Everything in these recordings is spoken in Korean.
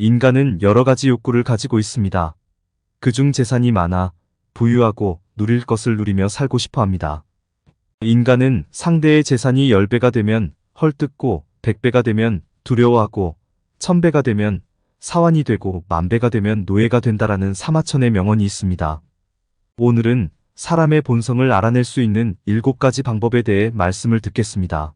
인간은 여러 가지 욕구를 가지고 있습니다. 그중 재산이 많아 부유하고 누릴 것을 누리며 살고 싶어 합니다. 인간은 상대의 재산이 10배가 되면 헐뜯고 100배가 되면 두려워하고 1000배가 되면 사환이 되고 10,000배가 되면 노예가 된다라는 사마천의 명언이 있습니다. 오늘은 사람의 본성을 알아낼 수 있는 7가지 방법에 대해 말씀을 듣겠습니다.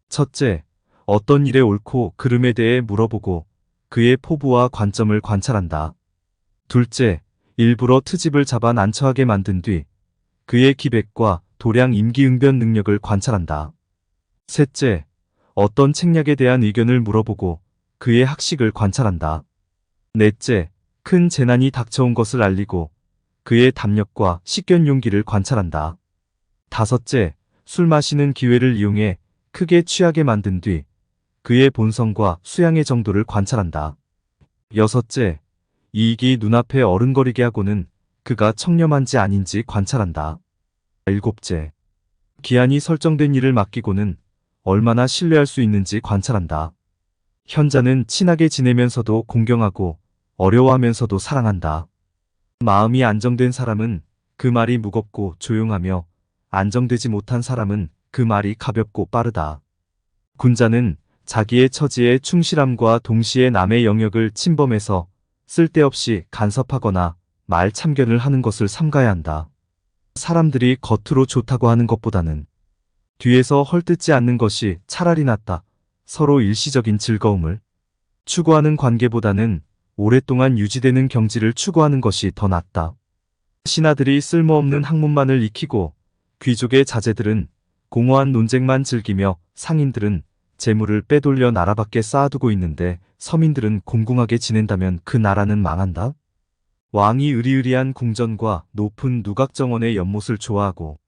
첫째, 어떤 일의 옳고 그름에 대해 물어보고 그의 포부와 관점을 관찰한다. 둘째, 일부러 트집을 잡아 난처하게 만든 뒤 그의 기백과 도량 임기응변 능력을 관찰한다. 셋째, 어떤 책략에 대한 의견을 물어보고 그의 학식을 관찰한다. 넷째, 큰 재난이 닥쳐온 것을 알리고 그의 담력과 식견 용기를 관찰한다. 다섯째, 술 마시는 기회를 이용해 크게 취하게 만든 뒤 그의 본성과 수양의 정도를 관찰한다. 여섯째, 이익이 눈앞에 어른거리게 하고는 그가 청렴한지 아닌지 관찰한다. 일곱째, 기한이 설정된 일을 맡기고는 얼마나 신뢰할 수 있는지 관찰한다. 현자는 친하게 지내면서도 공경하고 어려워하면서도 사랑한다. 마음이 안정된 사람은 그 말이 무겁고 조용하며 안정되지 못한 사람은 그 말이 가볍고 빠르다. 군자는 자기의 처지에 충실함과 동시에 남의 영역을 침범해서 쓸데없이 간섭하거나 말 참견을 하는 것을 삼가야 한다. 사람들이 겉으로 좋다고 하는 것보다는 뒤에서 헐뜯지 않는 것이 차라리 낫다. 서로 일시적인 즐거움을 추구하는 관계보다는 오랫동안 유지되는 경지를 추구하는 것이 더 낫다. 신하들이 쓸모없는 학문만을 익히고 귀족의 자제들은 공허한 논쟁만 즐기며 상인들은 재물을 빼돌려 나라 밖에 쌓아두고 있는데 서민들은 공공하게 지낸다면 그 나라는 망한다. 왕이 으리으리한 궁전과 높은 누각정원의 연못을 좋아하고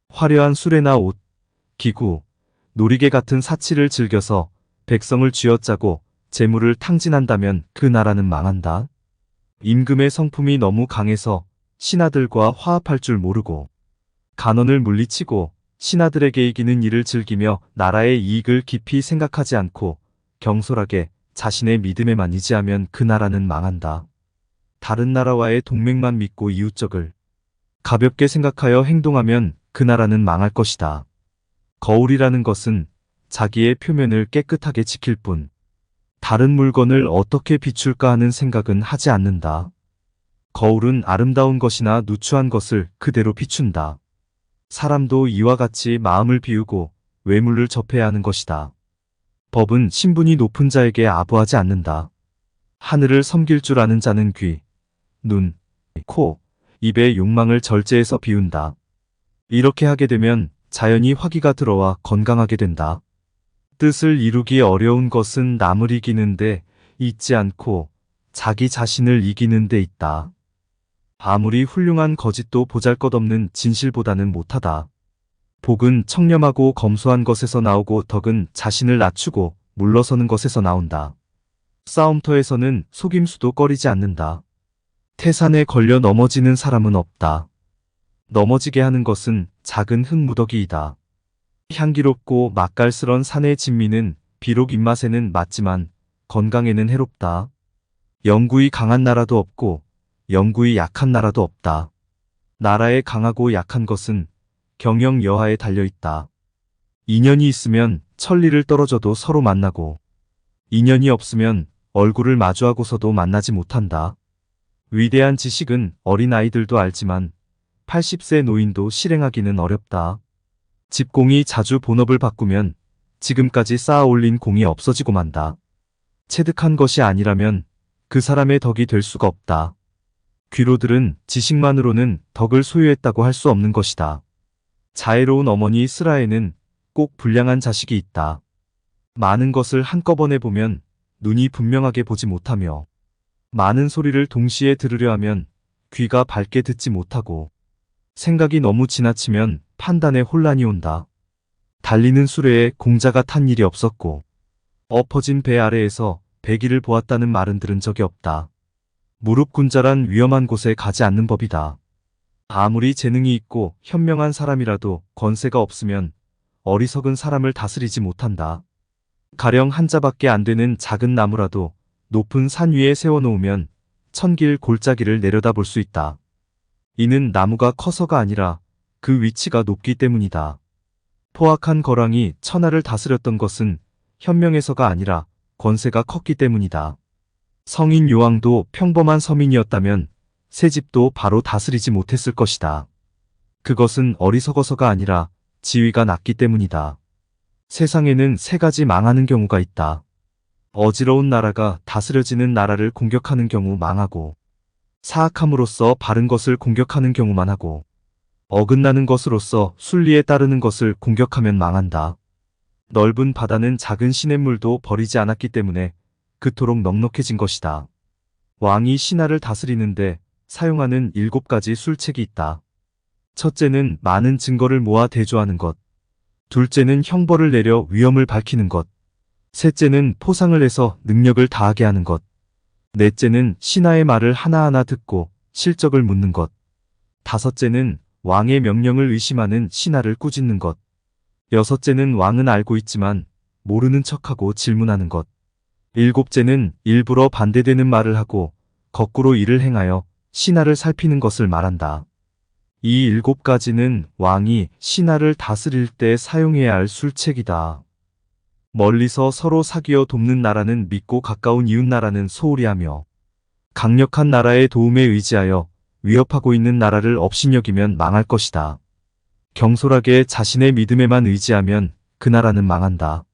화려한 수레나 옷, 기구, 놀이개 같은 사치를 즐겨서 백성을 쥐어짜고 재물을 탕진한다면 그 나라는 망한다. 임금의 성품이 너무 강해서 신하들과 화합할 줄 모르고 간언을 물리치고 신하들에게 이기는 일을 즐기며 나라의 이익을 깊이 생각하지 않고 경솔하게 자신의 믿음에만 의지하면 그 나라는 망한다. 다른 나라와의 동맹만 믿고 이웃적을 가볍게 생각하여 행동하면 그 나라는 망할 것이다. 거울이라는 것은 자기의 표면을 깨끗하게 지킬 뿐 다른 물건을 어떻게 비출까 하는 생각은 하지 않는다. 거울은 아름다운 것이나 누추한 것을 그대로 비춘다. 사람도 이와 같이 마음을 비우고 외물을 접해야 하는 것이다. 법은 신분이 높은 자에게 아부하지 않는다. 하늘을 섬길 줄 아는 자는 귀, 눈, 코, 입의 욕망을 절제해서 비운다. 이렇게 하게 되면 자연히 화기가 들어와 건강하게 된다. 뜻을 이루기 어려운 것은 남을 이기는데 있지 않고 자기 자신을 이기는 데 있다. 아무리 훌륭한 거짓도 보잘것없는 진실보다는 못하다. 복은 청렴하고 검소한 것에서 나오고 덕은 자신을 낮추고 물러서는 것에서 나온다. 싸움터에서는 속임수도 꺼리지 않는다. 태산에 걸려 넘어지는 사람은 없다. 넘어지게 하는 것은 작은 흙무더기이다. 향기롭고 맛깔스런 산의 진미는 비록 입맛에는 맞지만 건강에는 해롭다. 영구히 강한 나라도 없고 영구히 약한 나라도 없다. 나라의 강하고 약한 것은 경영 여하에 달려있다. 인연이 있으면 천리를 떨어져도 서로 만나고 인연이 없으면 얼굴을 마주하고서도 만나지 못한다. 위대한 지식은 어린아이들도 알지만 80세 노인도 실행하기는 어렵다. 집공이 자주 본업을 바꾸면 지금까지 쌓아 올린 공이 없어지고 만다. 체득한 것이 아니라면 그 사람의 덕이 될 수가 없다. 귀로들은 지식만으로는 덕을 소유했다고 할 수 없는 것이다. 자애로운 어머니 스라에는 꼭 불량한 자식이 있다. 많은 것을 한꺼번에 보면 눈이 분명하게 보지 못하며 많은 소리를 동시에 들으려 하면 귀가 밝게 듣지 못하고 생각이 너무 지나치면 판단에 혼란이 온다. 달리는 수레에 공자가 탄 일이 없었고 엎어진 배 아래에서 배기를 보았다는 말은 들은 적이 없다. 무릎군자란 위험한 곳에 가지 않는 법이다. 아무리 재능이 있고 현명한 사람이라도 권세가 없으면 어리석은 사람을 다스리지 못한다. 가령 한 자밖에 안 되는 작은 나무라도 높은 산 위에 세워놓으면 천길 골짜기를 내려다볼 수 있다. 이는 나무가 커서가 아니라 그 위치가 높기 때문이다. 포악한 거랑이 천하를 다스렸던 것은 현명해서가 아니라 권세가 컸기 때문이다. 성인 요왕도 평범한 서민이었다면 새 집도 바로 다스리지 못했을 것이다. 그것은 어리석어서가 아니라 지위가 낮기 때문이다. 세상에는 세 가지 망하는 경우가 있다. 어지러운 나라가 다스려지는 나라를 공격하는 경우 망하고, 사악함으로써 바른 것을 공격하는 경우만 하고, 어긋나는 것으로서 순리에 따르는 것을 공격하면 망한다. 넓은 바다는 작은 시냇물도 버리지 않았기 때문에 그토록 넉넉해진 것이다. 왕이 신하를 다스리는데 사용하는 7가지 술책이 있다. 첫째는 많은 증거를 모아 대조하는 것. 둘째는 형벌을 내려 위험을 밝히는 것. 셋째는 포상을 해서 능력을 다하게 하는 것. 넷째는 신하의 말을 하나하나 듣고 실적을 묻는 것. 다섯째는 왕의 명령을 의심하는 신하를 꾸짖는 것. 여섯째는 왕은 알고 있지만 모르는 척하고 질문하는 것. 일곱째는 일부러 반대되는 말을 하고 거꾸로 일을 행하여 신하를 살피는 것을 말한다. 이 7가지는 왕이 신하를 다스릴 때 사용해야 할 술책이다. 멀리서 서로 사귀어 돕는 나라는 믿고 가까운 이웃 나라는 소홀히 하며, 강력한 나라의 도움에 의지하여 위협하고 있는 나라를 업신여기면 망할 것이다. 경솔하게 자신의 믿음에만 의지하면 그 나라는 망한다.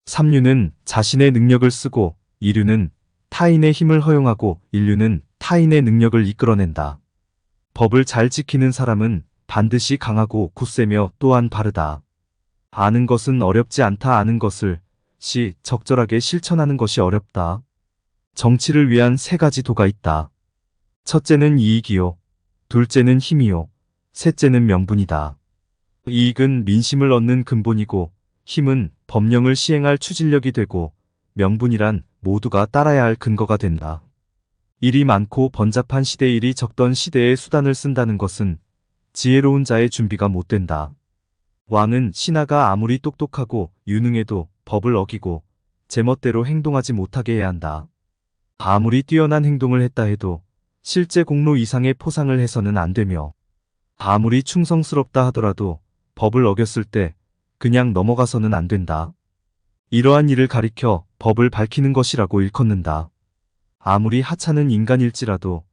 삼류는 자신의 능력을 쓰고, 이류는 타인의 힘을 허용하고, 인류는 타인의 능력을 이끌어낸다. 법을 잘 지키는 사람은 반드시 강하고 굳세며 또한 바르다. 아는 것은 어렵지 않다. 아는 것을 적절하게 실천하는 것이 어렵다. 정치를 위한 3가지 도가 있다. 첫째는 이익이요. 둘째는 힘이요. 셋째는 명분이다. 이익은 민심을 얻는 근본이고, 힘은 법령을 시행할 추진력이 되고, 명분이란 모두가 따라야 할 근거가 된다. 일이 많고 번잡한 시대, 일이 적던 시대에 수단을 쓴다는 것은 지혜로운 자의 준비가 못 된다. 왕은 신하가 아무리 똑똑하고 유능해도 법을 어기고 제멋대로 행동하지 못하게 해야 한다. 아무리 뛰어난 행동을 했다 해도 실제 공로 이상의 포상을 해서는 안 되며, 아무리 충성스럽다 하더라도 법을 어겼을 때 그냥 넘어가서는 안 된다. 이러한 일을 가리켜 법을 밝히는 것이라고 일컫는다. 아무리 하찮은 인간일지라도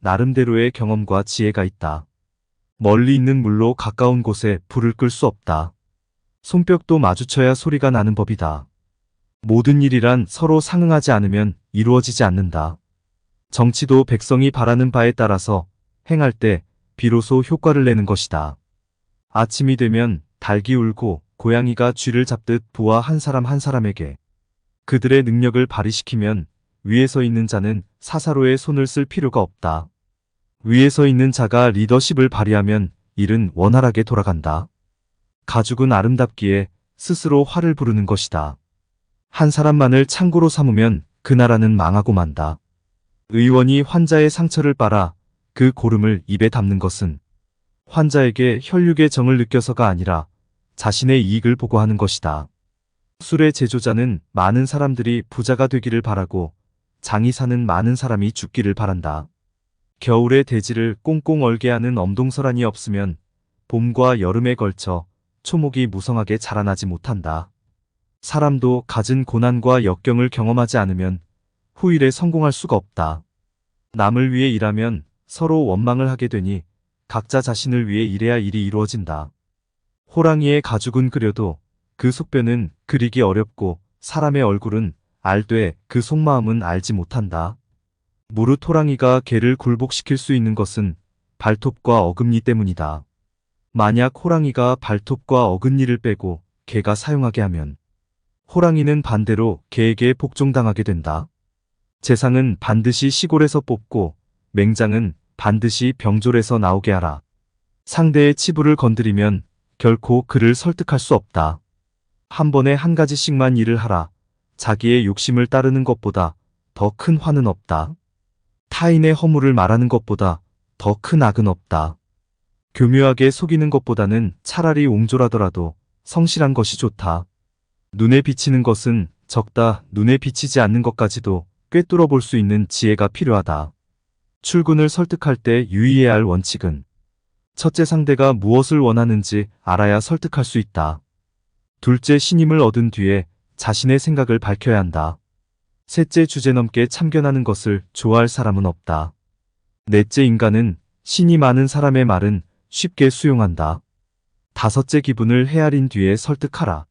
나름대로의 경험과 지혜가 있다. 멀리 있는 물로 가까운 곳에 불을 끌 수 없다. 손뼉도 마주쳐야 소리가 나는 법이다. 모든 일이란 서로 상응하지 않으면 이루어지지 않는다. 정치도 백성이 바라는 바에 따라서 행할 때 비로소 효과를 내는 것이다. 아침이 되면 닭이 울고 고양이가 쥐를 잡듯 부하 한 사람 한 사람에게 그들의 능력을 발휘시키면 위에서 있는 자는 사사로의 손을 쓸 필요가 없다. 위에서 있는 자가 리더십을 발휘하면 일은 원활하게 돌아간다. 가죽은 아름답기에 스스로 화를 부르는 것이다. 한 사람만을 창고로 삼으면 그 나라는 망하고 만다. 의원이 환자의 상처를 빨아 그 고름을 입에 담는 것은 환자에게 혈육의 정을 느껴서가 아니라 자신의 이익을 보고 하는 것이다. 술의 제조자는 많은 사람들이 부자가 되기를 바라고 장이 사는 많은 사람이 죽기를 바란다. 겨울에 대지를 꽁꽁 얼게 하는 엄동설한이 없으면 봄과 여름에 걸쳐 초목이 무성하게 자라나지 못한다. 사람도 갖은 고난과 역경을 경험하지 않으면 후일에 성공할 수가 없다. 남을 위해 일하면 서로 원망을 하게 되니 각자 자신을 위해 일해야 일이 이루어진다. 호랑이의 가죽은 그려도 그 속뼈는 그리기 어렵고, 사람의 얼굴은 알되 그 속마음은 알지 못한다. 무릇 호랑이가 개를 굴복시킬 수 있는 것은 발톱과 어금니 때문이다. 만약 호랑이가 발톱과 어금니를 빼고 개가 사용하게 하면 호랑이는 반대로 개에게 복종당하게 된다. 재상은 반드시 시골에서 뽑고 맹장은 반드시 병졸에서 나오게 하라. 상대의 치부를 건드리면 결코 그를 설득할 수 없다. 한 번에 한 가지씩만 일을 하라. 자기의 욕심을 따르는 것보다 더 큰 화는 없다. 타인의 허물을 말하는 것보다 더 큰 악은 없다. 교묘하게 속이는 것보다는 차라리 옹졸하더라도 성실한 것이 좋다. 눈에 비치는 것은 적다. 눈에 비치지 않는 것까지도 꿰뚫어 볼 수 있는 지혜가 필요하다. 출근을 설득할 때 유의해야 할 원칙은 첫째, 상대가 무엇을 원하는지 알아야 설득할 수 있다. 둘째, 신임을 얻은 뒤에 자신의 생각을 밝혀야 한다. 셋째, 주제넘게 참견하는 것을 좋아할 사람은 없다. 넷째, 인간은 신이 많은 사람의 말은 쉽게 수용한다. 다섯째, 기분을 헤아린 뒤에 설득하라.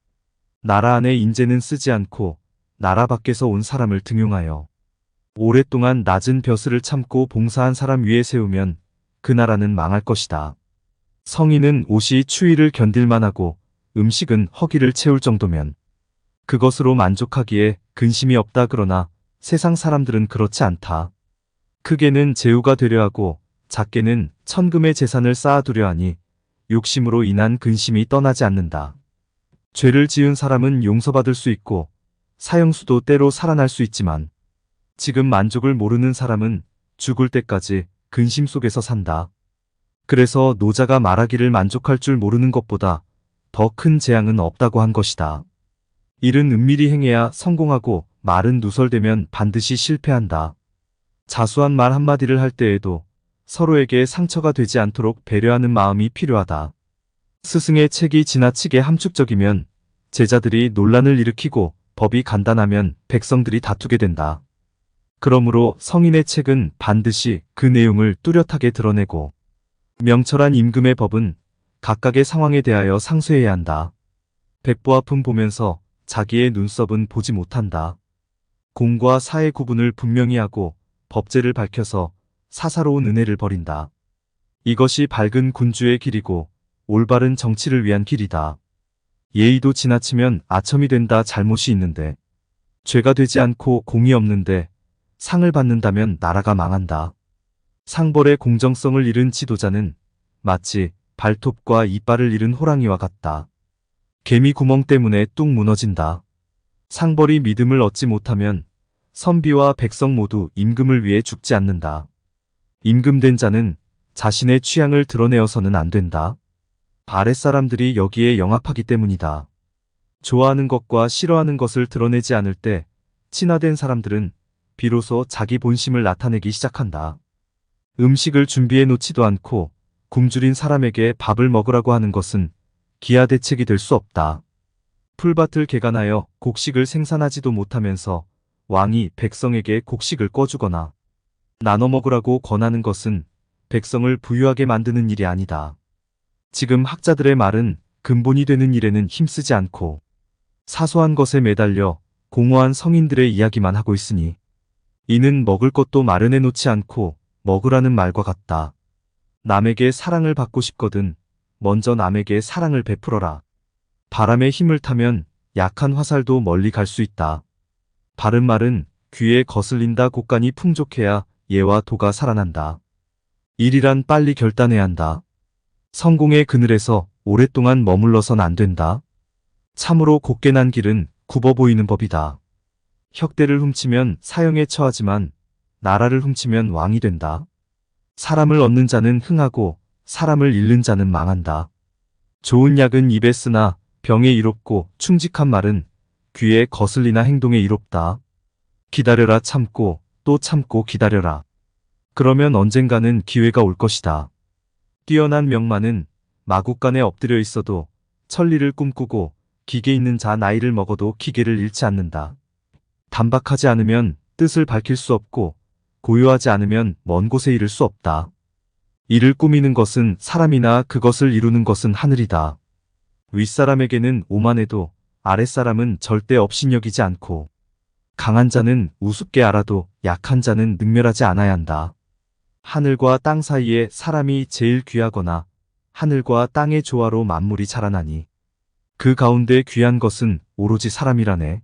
나라 안의 인재는 쓰지 않고 나라 밖에서 온 사람을 등용하여 오랫동안 낮은 벼슬을 참고 봉사한 사람 위에 세우면 그 나라는 망할 것이다. 성인은 옷이 추위를 견딜만 하고 음식은 허기를 채울 정도면 그것으로 만족하기에 근심이 없다. 그러나 세상 사람들은 그렇지 않다. 크게는 제후가 되려 하고 작게는 천금의 재산을 쌓아두려 하니 욕심으로 인한 근심이 떠나지 않는다. 죄를 지은 사람은 용서받을 수 있고 사형수도 때로 살아날 수 있지만 지금 만족을 모르는 사람은 죽을 때까지 근심 속에서 산다. 그래서 노자가 말하기를 만족할 줄 모르는 것보다 더 큰 재앙은 없다고 한 것이다. 일은 은밀히 행해야 성공하고 말은 누설되면 반드시 실패한다. 자수한 말 한마디를 할 때에도 서로에게 상처가 되지 않도록 배려하는 마음이 필요하다. 스승의 책이 지나치게 함축적이면 제자들이 논란을 일으키고 법이 간단하면 백성들이 다투게 된다. 그러므로 성인의 책은 반드시 그 내용을 뚜렷하게 드러내고 명철한 임금의 법은 각각의 상황에 대하여 상쇄해야 한다. 백보아품 보면서 자기의 눈썹은 보지 못한다. 공과 사의 구분을 분명히 하고 법제를 밝혀서 사사로운 은혜를 버린다. 이것이 밝은 군주의 길이고 올바른 정치를 위한 길이다. 예의도 지나치면 아첨이 된다. 잘못이 있는데 죄가 되지 않고 공이 없는데 상을 받는다면 나라가 망한다. 상벌의 공정성을 잃은 지도자는 마치 발톱과 이빨을 잃은 호랑이와 같다. 개미 구멍 때문에 뚝 무너진다. 상벌이 믿음을 얻지 못하면 선비와 백성 모두 임금을 위해 죽지 않는다. 임금된 자는 자신의 취향을 드러내어서는 안 된다. 아랫사람들이 여기에 영합하기 때문이다. 좋아하는 것과 싫어하는 것을 드러내지 않을 때 친화된 사람들은 비로소 자기 본심을 나타내기 시작한다. 음식을 준비해 놓지도 않고 굶주린 사람에게 밥을 먹으라고 하는 것은 기하대책이 될 수 없다. 풀밭을 개간하여 곡식을 생산하지도 못하면서 왕이 백성에게 곡식을 꿔주거나 나눠 먹으라고 권하는 것은 백성을 부유하게 만드는 일이 아니다. 지금 학자들의 말은 근본이 되는 일에는 힘쓰지 않고 사소한 것에 매달려 공허한 성인들의 이야기만 하고 있으니 이는 먹을 것도 마련해 놓지 않고 먹으라는 말과 같다. 남에게 사랑을 받고 싶거든 먼저 남에게 사랑을 베풀어라. 바람에 힘을 타면 약한 화살도 멀리 갈 수 있다. 바른 말은 귀에 거슬린다. 곳간이 풍족해야 예와 도가 살아난다. 일이란 빨리 결단해야 한다. 성공의 그늘에서 오랫동안 머물러선 안 된다. 참으로 곱게 난 길은 굽어 보이는 법이다. 혁대를 훔치면 사형에 처하지만 나라를 훔치면 왕이 된다. 사람을 얻는 자는 흥하고 사람을 잃는 자는 망한다. 좋은 약은 입에 쓰나 병에 이롭고 충직한 말은 귀에 거슬리나 행동에 이롭다. 기다려라. 참고 또 참고 기다려라. 그러면 언젠가는 기회가 올 것이다. 뛰어난 명만은 마구간에 엎드려 있어도 천리를 꿈꾸고 기계 있는 자 나이를 먹어도 기계를 잃지 않는다. 단박하지 않으면 뜻을 밝힐 수 없고 고요하지 않으면 먼 곳에 이를 수 없다. 이를 꾸미는 것은 사람이나 그것을 이루는 것은 하늘이다. 윗사람에게는 오만해도 아랫사람은 절대 업신여기지 않고 강한 자는 우습게 알아도 약한 자는 능멸하지 않아야 한다. 하늘과 땅 사이에 사람이 제일 귀하거나 하늘과 땅의 조화로 만물이 자라나니 그 가운데 귀한 것은 오로지 사람이라네.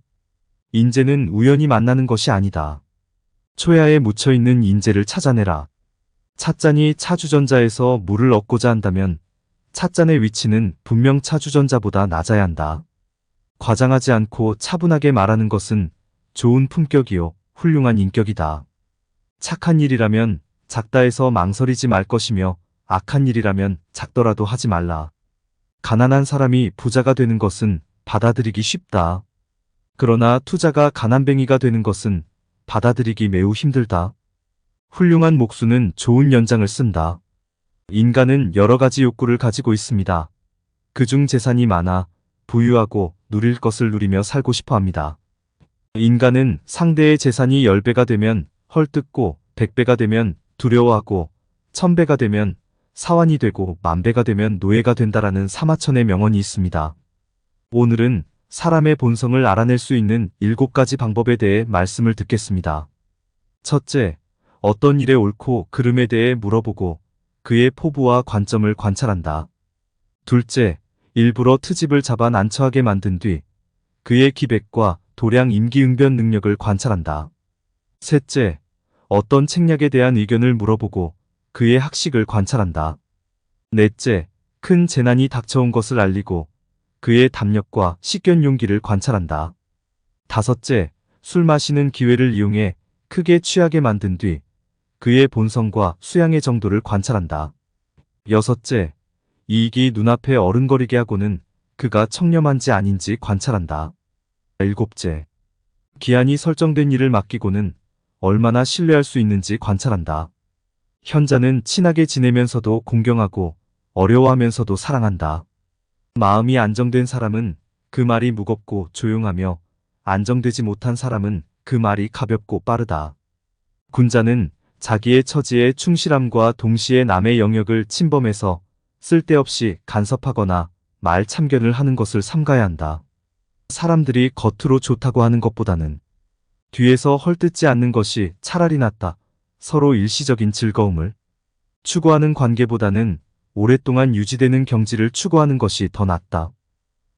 인재는 우연히 만나는 것이 아니다. 초야에 묻혀있는 인재를 찾아내라. 찻잔이 차주전자에서 물을 얻고자 한다면 찻잔의 위치는 분명 차주전자보다 낮아야 한다. 과장하지 않고 차분하게 말하는 것은 좋은 품격이요 훌륭한 인격이다. 착한 일이라면 작다 해서 망설이지 말 것이며 악한 일이라면 작더라도 하지 말라. 가난한 사람이 부자가 되는 것은 받아들이기 쉽다. 그러나 투자가 가난뱅이가 되는 것은 받아들이기 매우 힘들다. 훌륭한 목수는 좋은 연장을 쓴다. 인간은 여러 가지 욕구를 가지고 있습니다. 그중 재산이 많아 부유하고 누릴 것을 누리며 살고 싶어 합니다. 인간은 상대의 재산이 10배가 되면 헐뜯고 100배가 되면 두려워하고 1000배가 되면 사환이 되고 10,000배가 되면 노예가 된다라는 사마천의 명언이 있습니다. 오늘은 사람의 본성을 알아낼 수 있는 7가지 방법에 대해 말씀을 듣겠습니다. 첫째, 어떤 일의 옳고 그름에 대해 물어보고 그의 포부와 관점을 관찰한다. 둘째, 일부러 트집을 잡아 난처하게 만든 뒤 그의 기백과 도량 임기응변 능력을 관찰한다. 셋째, 어떤 책략에 대한 의견을 물어보고 그의 학식을 관찰한다. 넷째, 큰 재난이 닥쳐온 것을 알리고 그의 담력과 식견 용기를 관찰한다. 다섯째, 술 마시는 기회를 이용해 크게 취하게 만든 뒤 그의 본성과 수양의 정도를 관찰한다. 여섯째, 이익이 눈앞에 어른거리게 하고는 그가 청렴한지 아닌지 관찰한다. 일곱째, 기한이 설정된 일을 맡기고는 얼마나 신뢰할 수 있는지 관찰한다. 현자는 친하게 지내면서도 공경하고 어려워하면서도 사랑한다. 마음이 안정된 사람은 그 말이 무겁고 조용하며 안정되지 못한 사람은 그 말이 가볍고 빠르다. 군자는 자기의 처지에 충실함과 동시에 남의 영역을 침범해서 쓸데없이 간섭하거나 말 참견을 하는 것을 삼가야 한다. 사람들이 겉으로 좋다고 하는 것보다는 뒤에서 헐뜯지 않는 것이 차라리 낫다. 서로 일시적인 즐거움을 추구하는 관계보다는 오랫동안 유지되는 경지를 추구하는 것이 더 낫다.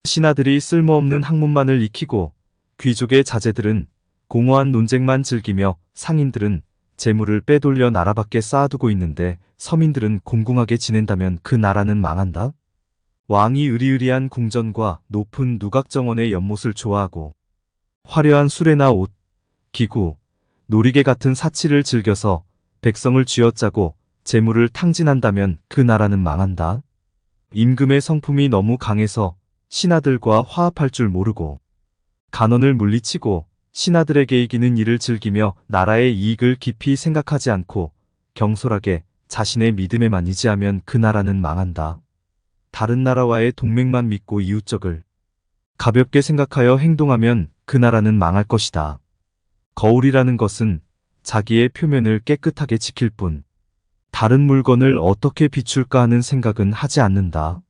신하들이 쓸모없는 학문만을 익히고 귀족의 자제들은 공허한 논쟁만 즐기며 상인들은 재물을 빼돌려 나라 밖에 쌓아두고 있는데 서민들은 공공하게 지낸다면 그 나라는 망한다. 왕이 으리으리한 궁전과 높은 누각정원의 연못을 좋아하고 화려한 수레나 옷, 기구, 놀이개 같은 사치를 즐겨서 백성을 쥐어짜고 재물을 탕진한다면 그 나라는 망한다. 임금의 성품이 너무 강해서 신하들과 화합할 줄 모르고 간언을 물리치고 신하들에게 이기는 일을 즐기며 나라의 이익을 깊이 생각하지 않고 경솔하게 자신의 믿음에만 의지하면 그 나라는 망한다. 다른 나라와의 동맹만 믿고 이웃적을 가볍게 생각하여 행동하면 그 나라는 망할 것이다. 거울이라는 것은 자기의 표면을 깨끗하게 지킬 뿐 다른 물건을 어떻게 비출까 하는 생각은 하지 않는다.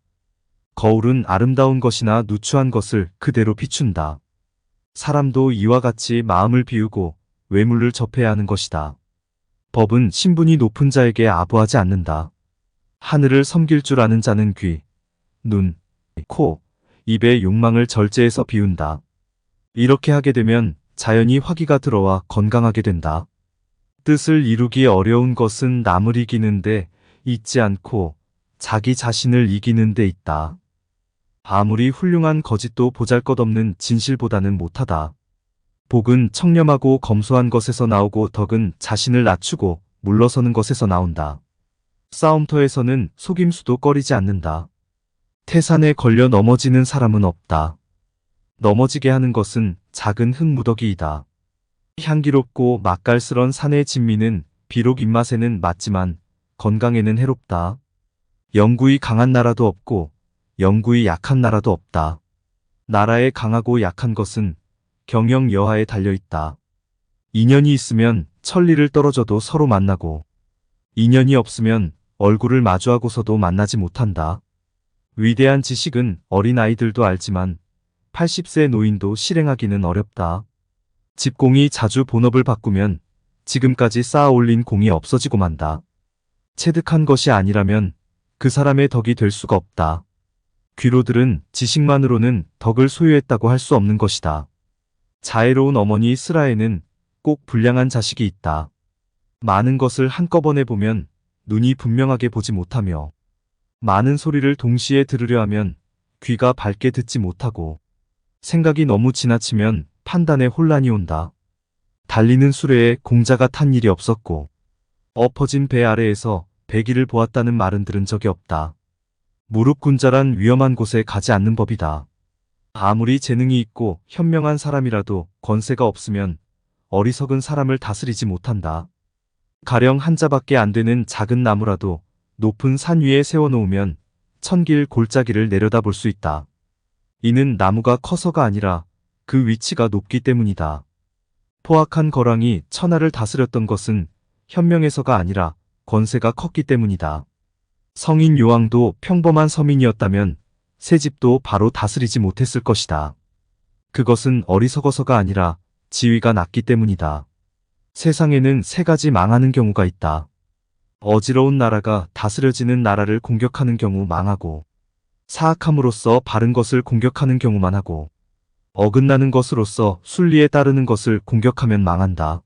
거울은 아름다운 것이나 누추한 것을 그대로 비춘다. 사람도 이와 같이 마음을 비우고 외물을 접해야 하는 것이다. 법은 신분이 높은 자에게 아부하지 않는다. 하늘을 섬길 줄 아는 자는 귀, 눈, 코, 입의 욕망을 절제해서 비운다. 이렇게 하게 되면 자연히 화기가 들어와 건강하게 된다. 뜻을 이루기 어려운 것은 남을 이기는 데 있지 않고 자기 자신을 이기는 데 있다. 아무리 훌륭한 거짓도 보잘것없는 진실보다는 못하다. 복은 청렴하고 검소한 것에서 나오고 덕은 자신을 낮추고 물러서는 것에서 나온다. 싸움터에서는 속임수도 꺼리지 않는다. 태산에 걸려 넘어지는 사람은 없다. 넘어지게 하는 것은 작은 흙무더기이다. 향기롭고 맛깔스런 산의 진미는 비록 입맛에는 맞지만 건강에는 해롭다. 영구히 강한 나라도 없고 영구히 약한 나라도 없다. 나라에 강하고 약한 것은 경영 여하에 달려있다. 인연이 있으면 천리를 떨어져도 서로 만나고 인연이 없으면 얼굴을 마주하고서도 만나지 못한다. 위대한 지식은 어린아이들도 알지만 80세 노인도 실행하기는 어렵다. 집공이 자주 본업을 바꾸면 지금까지 쌓아 올린 공이 없어지고 만다. 체득한 것이 아니라면 그 사람의 덕이 될 수가 없다. 귀로들은 지식만으로는 덕을 소유했다고 할 수 없는 것이다. 자애로운 어머니 스라에는 꼭 불량한 자식이 있다. 많은 것을 한꺼번에 보면 눈이 분명하게 보지 못하며 많은 소리를 동시에 들으려 하면 귀가 밝게 듣지 못하고 생각이 너무 지나치면 판단에 혼란이 온다. 달리는 수레에 공자가 탄 일이 없었고 엎어진 배 아래에서 배기를 보았다는 말은 들은 적이 없다. 무릎군자란 위험한 곳에 가지 않는 법이다. 아무리 재능이 있고 현명한 사람이라도 권세가 없으면 어리석은 사람을 다스리지 못한다. 가령 한 자밖에 안 되는 작은 나무라도 높은 산 위에 세워놓으면 천길 골짜기를 내려다볼 수 있다. 이는 나무가 커서가 아니라 그 위치가 높기 때문이다. 포악한 거랑이 천하를 다스렸던 것은 현명해서가 아니라 권세가 컸기 때문이다. 성인 요왕도 평범한 서민이었다면 새 집도 바로 다스리지 못했을 것이다. 그것은 어리석어서가 아니라 지위가 낮기 때문이다. 세상에는 세 가지 망하는 경우가 있다. 어지러운 나라가 다스려지는 나라를 공격하는 경우 망하고, 사악함으로써 바른 것을 공격하는 경우만 하고, 어긋나는 것으로서 순리에 따르는 것을 공격하면 망한다.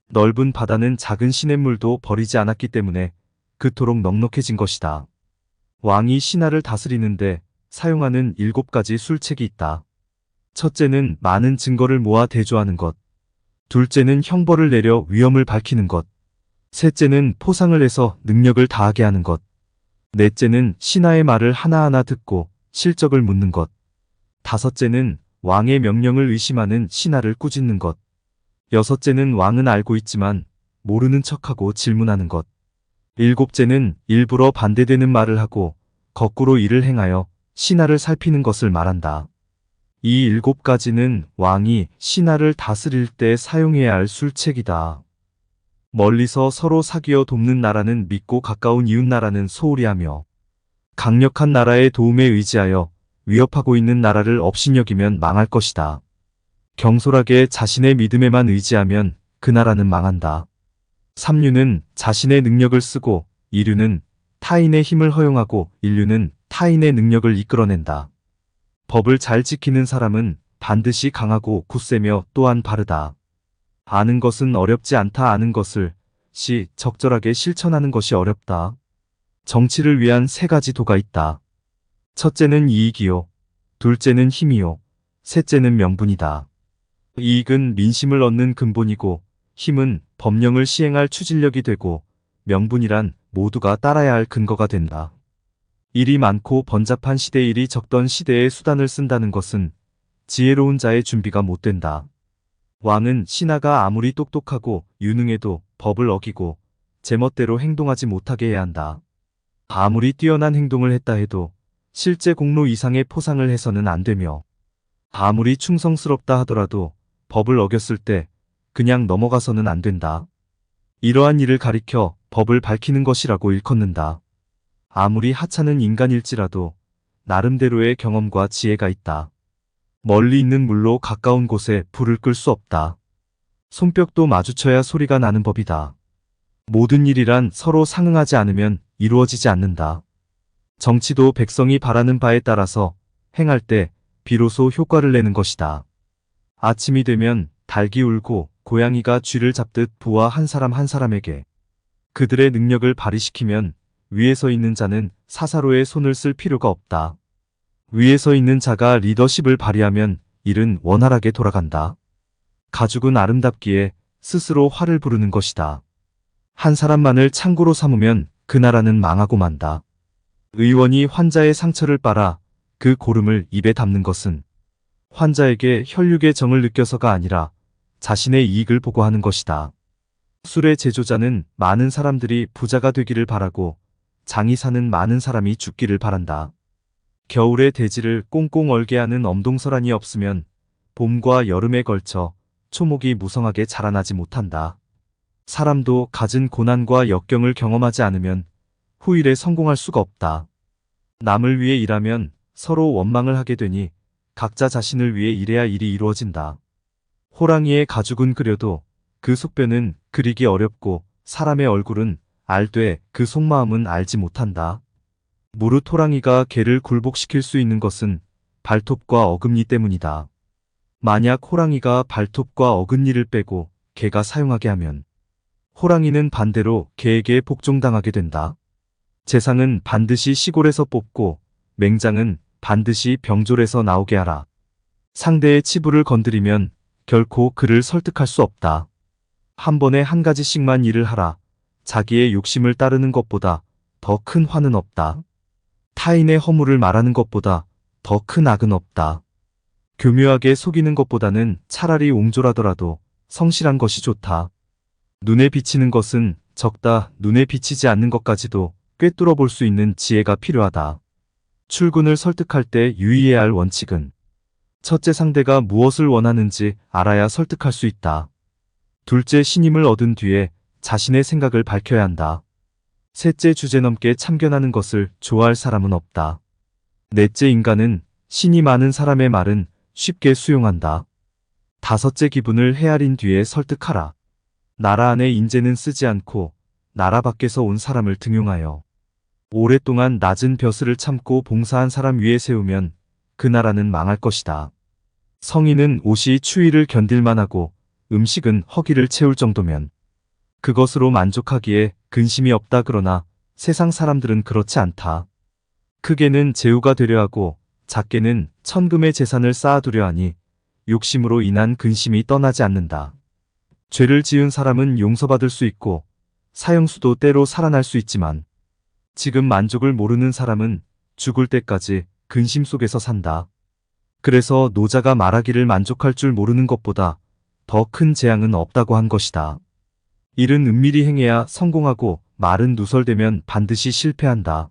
넓은 바다는 작은 시냇물도 버리지 않았기 때문에 그토록 넉넉해진 것이다. 왕이 신하를 다스리는데 사용하는 7가지 술책이 있다. 첫째는 많은 증거를 모아 대조하는 것. 둘째는 형벌을 내려 위험을 밝히는 것. 셋째는 포상을 해서 능력을 다하게 하는 것. 넷째는 신하의 말을 하나하나 듣고 실적을 묻는 것. 다섯째는 왕의 명령을 의심하는 신하를 꾸짖는 것. 여섯째는 왕은 알고 있지만 모르는 척하고 질문하는 것. 일곱째는 일부러 반대되는 말을 하고 거꾸로 이를 행하여 신하를 살피는 것을 말한다. 이 7가지는 왕이 신하를 다스릴 때 사용해야 할 술책이다. 멀리서 서로 사귀어 돕는 나라는 믿고 가까운 이웃 나라는 소홀히 하며, 강력한 나라의 도움에 의지하여 위협하고 있는 나라를 업신여기면 망할 것이다. 경솔하게 자신의 믿음에만 의지하면 그 나라는 망한다. 삼류는 자신의 능력을 쓰고, 이류는 타인의 힘을 허용하고, 인류는 타인의 능력을 이끌어낸다. 법을 잘 지키는 사람은 반드시 강하고 굳세며 또한 바르다. 아는 것은 어렵지 않다. 아는 것을 적절하게 실천하는 것이 어렵다. 정치를 위한 3가지 도가 있다. 첫째는 이익이요. 둘째는 힘이요. 셋째는 명분이다. 이익은 민심을 얻는 근본이고, 힘은 법령을 시행할 추진력이 되고, 명분이란 모두가 따라야 할 근거가 된다. 일이 많고 번잡한 시대, 일이 적던 시대에 수단을 쓴다는 것은 지혜로운 자의 준비가 못 된다. 왕은 신하가 아무리 똑똑하고 유능해도 법을 어기고 제멋대로 행동하지 못하게 해야 한다. 아무리 뛰어난 행동을 했다 해도 실제 공로 이상의 포상을 해서는 안 되며, 아무리 충성스럽다 하더라도 법을 어겼을 때 그냥 넘어가서는 안 된다. 이러한 일을 가리켜 법을 밝히는 것이라고 일컫는다. 아무리 하찮은 인간일지라도 나름대로의 경험과 지혜가 있다. 멀리 있는 물로 가까운 곳에 불을 끌 수 없다. 손뼉도 마주쳐야 소리가 나는 법이다. 모든 일이란 서로 상응하지 않으면 이루어지지 않는다. 정치도 백성이 바라는 바에 따라서 행할 때 비로소 효과를 내는 것이다. 아침이 되면 닭이 울고 고양이가 쥐를 잡듯 부하 한 사람 한 사람에게 그들의 능력을 발휘시키면 위에서 있는 자는 사사로의 손을 쓸 필요가 없다. 위에서 있는 자가 리더십을 발휘하면 일은 원활하게 돌아간다. 가죽은 아름답기에 스스로 화를 부르는 것이다. 한 사람만을 창고로 삼으면 그 나라는 망하고 만다. 의원이 환자의 상처를 빨아 그 고름을 입에 담는 것은 환자에게 혈육의 정을 느껴서가 아니라 자신의 이익을 보고 하는 것이다. 술의 제조자는 많은 사람들이 부자가 되기를 바라고 장이 사는 많은 사람이 죽기를 바란다. 겨울에 대지를 꽁꽁 얼게 하는 엄동설한이 없으면 봄과 여름에 걸쳐 초목이 무성하게 자라나지 못한다. 사람도 갖은 고난과 역경을 경험하지 않으면 후일에 성공할 수가 없다. 남을 위해 일하면 서로 원망을 하게 되니 각자 자신을 위해 일해야 일이 이루어진다. 호랑이의 가죽은 그려도 그 속뼈는 그리기 어렵고 사람의 얼굴은 알되 그 속마음은 알지 못한다. 무릇 호랑이가 개를 굴복시킬 수 있는 것은 발톱과 어금니 때문이다. 만약 호랑이가 발톱과 어금니를 빼고 개가 사용하게 하면 호랑이는 반대로 개에게 복종당하게 된다. 재상은 반드시 시골에서 뽑고 맹장은 반드시 병졸에서 나오게 하라. 상대의 치부를 건드리면 결코 그를 설득할 수 없다. 한 번에 한 가지씩만 일을 하라. 자기의 욕심을 따르는 것보다 더 큰 화는 없다. 타인의 허물을 말하는 것보다 더 큰 악은 없다. 교묘하게 속이는 것보다는 차라리 옹졸하더라도 성실한 것이 좋다. 눈에 비치는 것은 적다. 눈에 비치지 않는 것까지도 꿰뚫어 볼 수 있는 지혜가 필요하다. 출근을 설득할 때 유의해야 할 원칙은 첫째, 상대가 무엇을 원하는지 알아야 설득할 수 있다. 둘째, 신임을 얻은 뒤에 자신의 생각을 밝혀야 한다. 셋째, 주제넘게 참견하는 것을 좋아할 사람은 없다. 넷째, 인간은 신이 많은 사람의 말은 쉽게 수용한다. 다섯째, 기분을 헤아린 뒤에 설득하라. 나라 안에 인재는 쓰지 않고 나라 밖에서 온 사람을 등용하여 오랫동안 낮은 벼슬을 참고 봉사한 사람 위에 세우면 그 나라는 망할 것이다. 성인은 옷이 추위를 견딜만 하고 음식은 허기를 채울 정도면 그것으로 만족하기에 근심이 없다. 그러나 세상 사람들은 그렇지 않다. 크게는 제후가 되려 하고 작게는 천금의 재산을 쌓아두려 하니 욕심으로 인한 근심이 떠나지 않는다. 죄를 지은 사람은 용서받을 수 있고 사형수도 때로 살아날 수 있지만 지금 만족을 모르는 사람은 죽을 때까지 근심 속에서 산다. 그래서 노자가 말하기를 만족할 줄 모르는 것보다 더 큰 재앙은 없다고 한 것이다. 일은 은밀히 행해야 성공하고 말은 누설되면 반드시 실패한다.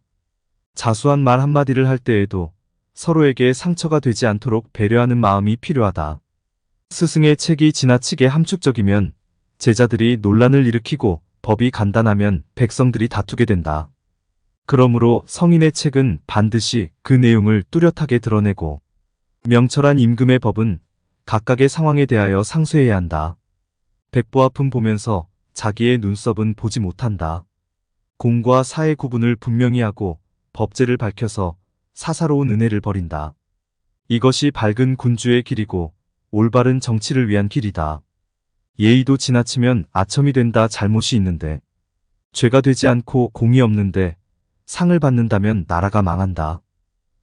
자수한 말 한마디를 할 때에도 서로에게 상처가 되지 않도록 배려하는 마음이 필요하다. 스승의 책이 지나치게 함축적이면 제자들이 논란을 일으키고 법이 간단하면 백성들이 다투게 된다. 그러므로 성인의 책은 반드시 그 내용을 뚜렷하게 드러내고 명철한 임금의 법은 각각의 상황에 대하여 상쇄해야 한다. 백보 앞은 보면서 자기의 눈썹은 보지 못한다. 공과 사의 구분을 분명히 하고 법제를 밝혀서 사사로운 은혜를 버린다. 이것이 밝은 군주의 길이고 올바른 정치를 위한 길이다. 예의도 지나치면 아첨이 된다. 잘못이 있는데 죄가 되지 않고 공이 없는데 상을 받는다면 나라가 망한다.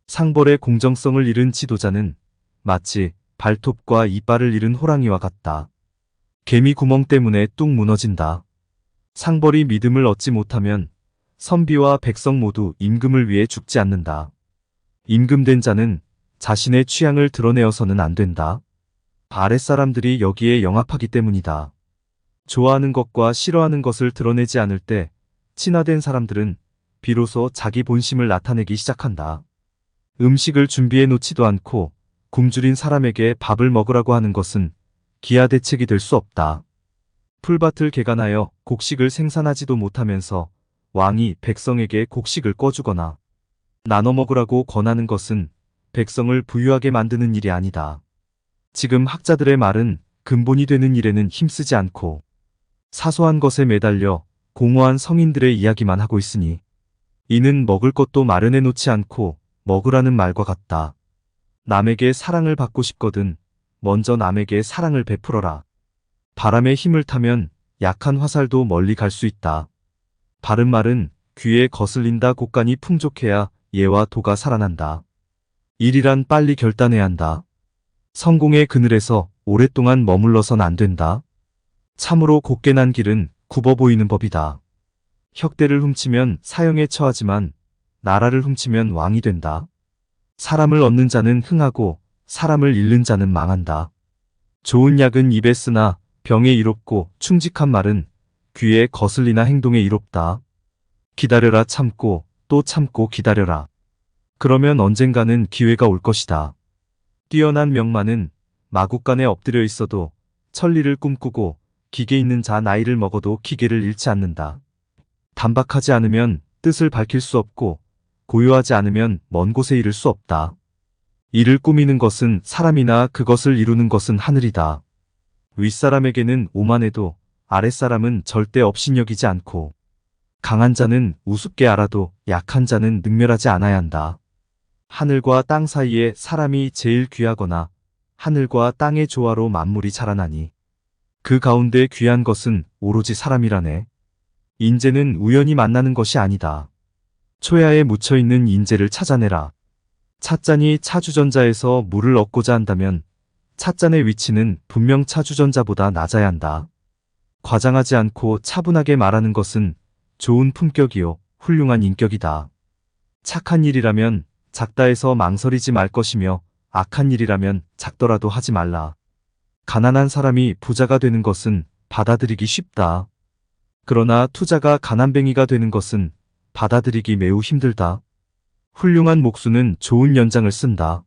상벌의 공정성을 잃은 지도자는 마치 발톱과 이빨을 잃은 호랑이와 같다. 개미 구멍 때문에 뚝 무너진다. 상벌이 믿음을 얻지 못하면 선비와 백성 모두 임금을 위해 죽지 않는다. 임금된 자는 자신의 취향을 드러내어서는 안 된다. 아랫사람들이 여기에 영합하기 때문이다. 좋아하는 것과 싫어하는 것을 드러내지 않을 때 친화된 사람들은 비로소 자기 본심을 나타내기 시작한다. 음식을 준비해 놓지도 않고 굶주린 사람에게 밥을 먹으라고 하는 것은 기하 대책이 될 수 없다. 풀밭을 개간하여 곡식을 생산하지도 못하면서 왕이 백성에게 곡식을 꿔주거나 나눠 먹으라고 권하는 것은 백성을 부유하게 만드는 일이 아니다. 지금 학자들의 말은 근본이 되는 일에는 힘쓰지 않고 사소한 것에 매달려 공허한 성인들의 이야기만 하고 있으니 이는 먹을 것도 마련해 놓지 않고 먹으라는 말과 같다. 남에게 사랑을 받고 싶거든 먼저 남에게 사랑을 베풀어라. 바람에 힘을 타면 약한 화살도 멀리 갈 수 있다. 바른 말은 귀에 거슬린다. 곡간이 풍족해야 예와 도가 살아난다. 일이란 빨리 결단해야 한다. 성공의 그늘에서 오랫동안 머물러선 안 된다. 참으로 곱게 난 길은 굽어 보이는 법이다. 혁대를 훔치면 사형에 처하지만 나라를 훔치면 왕이 된다. 사람을 얻는 자는 흥하고 사람을 잃는 자는 망한다. 좋은 약은 입에 쓰나 병에 이롭고 충직한 말은 귀에 거슬리나 행동에 이롭다. 기다려라. 참고 또 참고 기다려라. 그러면 언젠가는 기회가 올 것이다. 뛰어난 명만은 마국간에 엎드려 있어도 천리를 꿈꾸고 기계 있는 자 나이를 먹어도 기계를 잃지 않는다. 단박하지 않으면 뜻을 밝힐 수 없고 고요하지 않으면 먼 곳에 이를 수 없다. 이를 꾸미는 것은 사람이나 그것을 이루는 것은 하늘이다. 윗사람에게는 오만해도 아랫사람은 절대 업신여기지 않고 강한 자는 우습게 알아도 약한 자는 능멸하지 않아야 한다. 하늘과 땅 사이에 사람이 제일 귀하거나 하늘과 땅의 조화로 만물이 자라나니 그 가운데 귀한 것은 오로지 사람이라네. 인재는 우연히 만나는 것이 아니다. 초야에 묻혀있는 인재를 찾아내라. 찻잔이 차주전자에서 물을 얻고자 한다면 찻잔의 위치는 분명 차주전자보다 낮아야 한다. 과장하지 않고 차분하게 말하는 것은 좋은 품격이요 훌륭한 인격이다. 착한 일이라면 작다 해서 망설이지 말 것이며 악한 일이라면 작더라도 하지 말라. 가난한 사람이 부자가 되는 것은 받아들이기 쉽다. 그러나 투자가 가난뱅이가 되는 것은 받아들이기 매우 힘들다. 훌륭한 목수는 좋은 연장을 쓴다.